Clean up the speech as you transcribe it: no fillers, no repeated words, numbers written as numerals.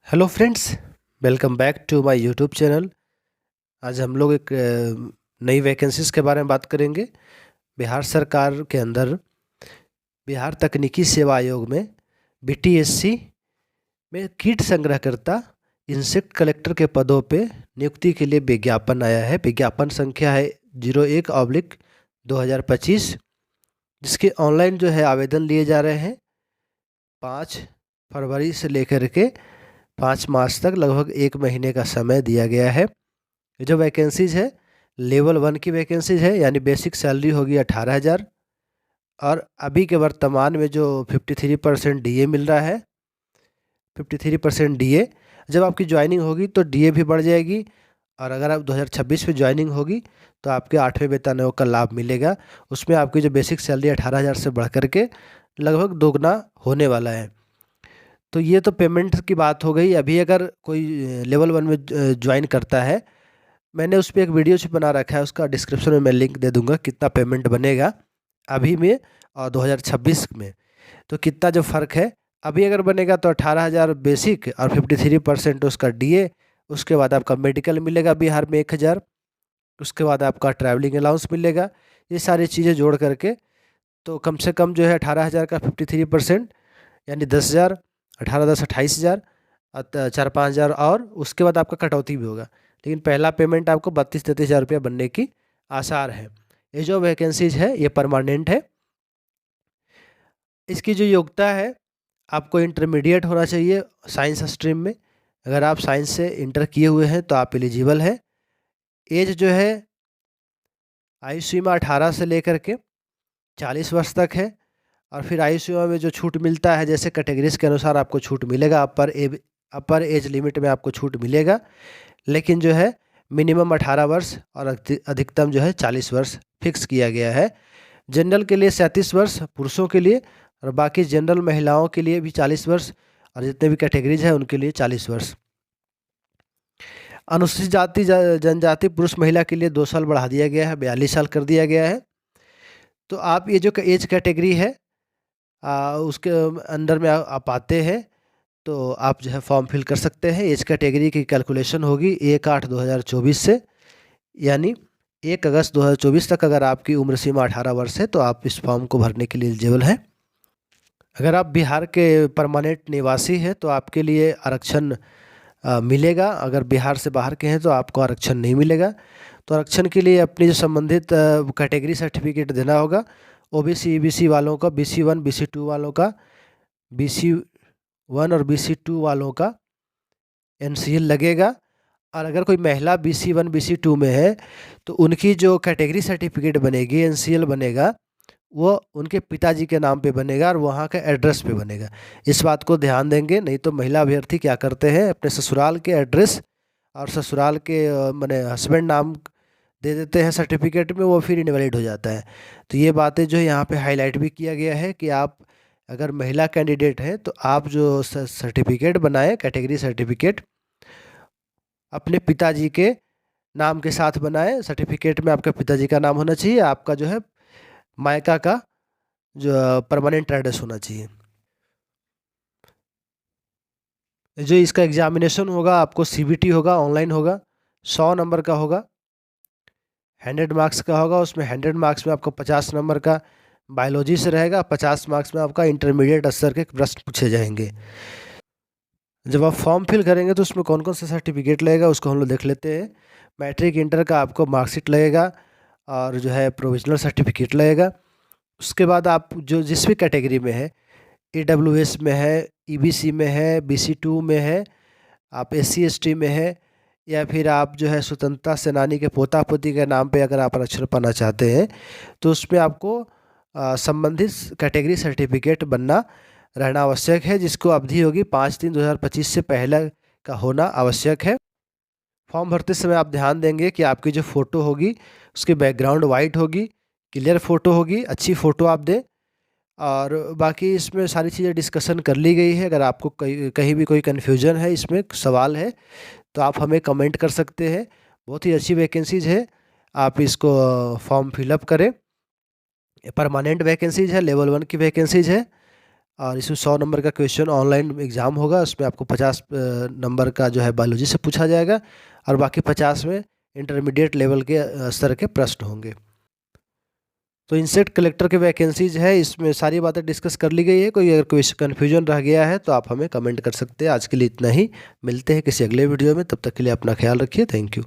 Hello friends, welcome back to my YouTube channel. आज हम लोग एक नई वैकेंसीज़ के बारे में बात करेंगे। बिहार सरकार के अंदर बिहार तकनीकी सेवा आयोग में बीटीएससी में कीट संग्रहकर्ता इंसेक्ट कलेक्टर के पदों पे नियुक्ति के लिए विज्ञापन आया है। विज्ञापन संख्या है 01/2025, जिसके ऑनलाइन जो है आवेदन लिए जा रहे हैं। 5 फरवरी से लेकर के 5 मार्च तक लगभग 1 महीने का समय दिया गया है। ये जो वैकेंसीज है लेवल 1 की वैकेंसीज है, यानी बेसिक सैलरी होगी 18,000। और अभी के वर्तमान में जो 53% डीए मिल रहा है, 53% डीए, जब आपकी ज्वाइनिंग होगी तो डीए भी बढ़ जाएगी। और अगर आप 2026 में ज्वाइनिंग होगी तो आपके 8वें वेतन आयोग का लाभ मिलेगा। उसमें आपकी जो बेसिक सैलरी 18,000 से बढ़ करके लगभग दोगुना होने वाला है। तो ये तो पेमेंट की बात हो गई। अभी अगर कोई लेवल 1 में ज्वाइन करता है, मैंने उस पर एक वीडियो से बना रखा है, उसका डिस्क्रिप्शन में मैं लिंक दे दूंगा, कितना पेमेंट बनेगा अभी में और 2026 में। तो कितना जो फ़र्क है, अभी अगर बनेगा तो 18,000 बेसिक और 53% उसका डीए। उसके बाद आपका मेडिकल मिलेगा बिहार में 1,000। उसके बाद आपका ट्रैवलिंग अलाउंस मिलेगा। ये सारी चीज़ें जोड़ करके तो कम से कम जो है 18,000 का 53% यानी 10,000, 18 10 28,000, 4 5 हज़ार, और उसके बाद आपका कटौती भी होगा। लेकिन पहला पेमेंट आपको 32 33 हज़ार रुपया बनने की आसार है। ये जो वैकेंसीज है ये परमानेंट है। इसकी जो योग्यता है, आपको इंटरमीडिएट होना चाहिए साइंस स्ट्रीम में। अगर आप साइंस से इंटर किए हुए हैं तो आप एलिजिबल है। एज जो है आयु सीमा 18 से लेकर के 40 वर्ष तक है। और फिर आयु सीमा में जो छूट मिलता है, जैसे कैटेगरीज के अनुसार आपको छूट मिलेगा। अपर एज लिमिट में आपको छूट मिलेगा, लेकिन जो है मिनिमम 18 वर्ष और अधिकतम जो है 40 वर्ष फिक्स किया गया है। जनरल के लिए 37 वर्ष पुरुषों के लिए, और बाकी जनरल महिलाओं के लिए भी 40 वर्ष, और जितने भी कैटेगरीज हैं उनके लिए 40 वर्ष। अनुसूचित जाति जनजाति पुरुष महिला के लिए 2 साल बढ़ा दिया गया है, 42 साल कर दिया गया है। तो आप ये जो एज कैटेगरी है उसके अंडर में आप आते हैं तो आप जो है फॉर्म फिल कर सकते हैं। एज कैटेगरी की कैलकुलेशन होगी 1/8/2024 से, यानी 1 अगस्त 2024 तक अगर आपकी उम्र सीमा 18 वर्ष है तो आप इस फॉर्म को भरने के लिए एलिजिबल हैं। अगर आप बिहार के परमानेंट निवासी हैं तो आपके लिए आरक्षण मिलेगा। अगर बिहार से बाहर के हैं तो आपको आरक्षण नहीं मिलेगा। तो आरक्षण के लिए अपनी जो संबंधित कैटेगरी सर्टिफिकेट देना होगा। ओबीसी ईबीसी वालों का, BC1 BC2 वालों का, BC1 और BC2 वालों का NCL लगेगा। और अगर कोई महिला BC1 BC2 में है तो उनकी जो कैटेगरी सर्टिफिकेट बनेगी, NCL बनेगा, वो उनके पिताजी के नाम पे बनेगा और वहाँ के एड्रेस पे बनेगा। इस बात को ध्यान देंगे, नहीं तो महिला अभ्यर्थी क्या करते हैं, अपने ससुराल के एड्रेस और ससुराल के माने हस्बैंड नाम दे देते हैं सर्टिफिकेट में, वो फिर इनवैलिड हो जाता है। तो ये बातें जो यहाँ पे हाईलाइट भी किया गया है कि आप अगर महिला कैंडिडेट हैं तो आप जो सर्टिफिकेट बनाएं, कैटेगरी सर्टिफिकेट, अपने पिताजी के नाम के साथ बनाएं। सर्टिफिकेट में आपके पिताजी का नाम होना चाहिए, आपका जो है मायका का जो परमानेंट एड्रेस होना चाहिए। जो इसका एग्जामिनेशन होगा, आपको CBT होगा, ऑनलाइन होगा, 100 नंबर का होगा, 100 मार्क्स का होगा। उसमें 100 मार्क्स में आपको 50 नंबर का बायोलॉजी से रहेगा, 50 मार्क्स में आपका इंटरमीडिएट स्तर के प्रश्न पूछे जाएंगे। जब आप फॉर्म फिल करेंगे तो उसमें कौन कौन सा सर्टिफिकेट लगेगा उसको हम लोग देख लेते हैं। मैट्रिक इंटर का आपको मार्कशीट लगेगा और जो है प्रोविजनल सर्टिफिकेट लगेगा। उसके बाद आप जो जिस भी कैटेगरी में है, AWS में है, EBC में है, BC2 में है, आप SC ST में है, या फिर आप जो है स्वतंत्रता सेनानी के पोता पोती के नाम पे अगर आप आरक्षण पाना चाहते हैं तो उसमें आपको संबंधित कैटेगरी सर्टिफिकेट बनना रहना आवश्यक है, जिसको अवधि होगी 5/3/2025 से पहले का होना आवश्यक है। फॉर्म भरते समय आप ध्यान देंगे कि आपकी जो फ़ोटो होगी उसकी बैकग्राउंड वाइट होगी, क्लियर फ़ोटो होगी, अच्छी फ़ोटो आप दें। और बाकी इसमें सारी चीज़ें डिस्कशन कर ली गई है। अगर आपको कहीं भी कोई कन्फ्यूजन है, इसमें सवाल है, तो आप हमें कमेंट कर सकते हैं। बहुत ही अच्छी वैकेंसीज है, आप इसको फॉर्म फिलअप करें। परमानेंट वैकेंसीज है, लेवल 1 की वैकेंसीज है। और इसमें 100 नंबर का क्वेश्चन ऑनलाइन एग्ज़ाम होगा। उसमें आपको 50 नंबर का जो है बायोलॉजी से पूछा जाएगा और बाकी 50 में इंटरमीडिएट लेवल के स्तर के प्रश्न होंगे। तो इंसेक्ट कलेक्टर के वैकेंसीज है, इसमें सारी बातें डिस्कस कर ली गई है। कोई अगर कोई कन्फ्यूजन रह गया है तो आप हमें कमेंट कर सकते हैं। आज के लिए इतना ही, मिलते हैं किसी अगले वीडियो में, तब तक के लिए अपना ख्याल रखिए। Thank you.